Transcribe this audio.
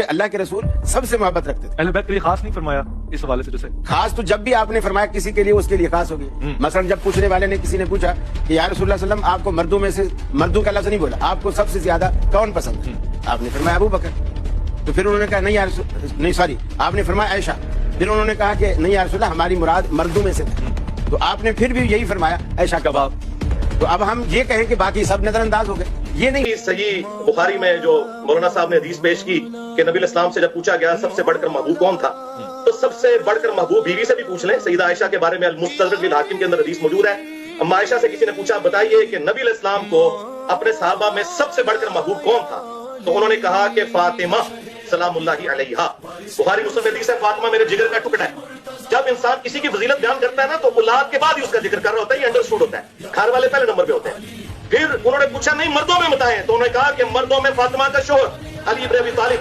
अल्लाह के रसूल सबसे मोहब्बत रखते थे। अहले बैत के लिए खास नहीं फरमाया इस हवाले से? जैसे खास तो जब भी आपने फरमाया किसी के लिए उसके लिए खास होगी। मसलन जब पूछने वाले ने किसी ने पूछा कि या रसूलुल्लाह सल्लम आपको मर्दों में से, मर्दों का लफ्ज़ नहीं बोला, आपको सबसे ज्यादा कौन पसंद है? आपने फरमाया अबू बकर। तो फिर उन्होंने कहा नहीं यार नहीं सॉरी, आपने फरमाया आयशा। फिर उन्होंने कहा कि नहीं या रसूलुल्लाह हमारी मुराद मर्दों में से थे। तो आपने फिर भी यही फरमाया आयशा का बाप। तो अब हम ये कहें कि बाकी सब नजरअंदाज हो गए, ये नहीं। सही बुखारी में जो मौलाना साहब ने हदीस पेश की कि नबी इस्लाम से जब पूछा गया सबसे बढ़कर महबूब कौन था, तो सबसे बढ़कर महबूब बीवी से भी पूछ लें। सईदा आयशा के बारे में अल-मुस्तदरक बिल हाकिम के अंदर हदीस मौजूद है। अम्मा आयशा से किसी ने पूछा बताइए कि नबी इस्लाम को अपने सहाबा में सबसे बढ़कर महबूब कौन था, तो उन्होंने कहा कि फातिमा सलामुल्लाहि अलैहा। बुखारी मुस्लिम में हदीस है, फातिमा मेरे जिगर का टुकड़ा है। जब इंसान किसी की फजीलत बयान करता है ना, तो औलाद के बाद ही उसका जिक्र कर रहा होता है, ये अंडरस्टूड होता है। घर वाले पहले नंबर पे होते हैं। फिर उन्होंने पूछा नहीं मर्दों में बताएं, तो उन्होंने कहा कि मर्दों में फातिमा का शोहर अली इब्न अबी तालिब।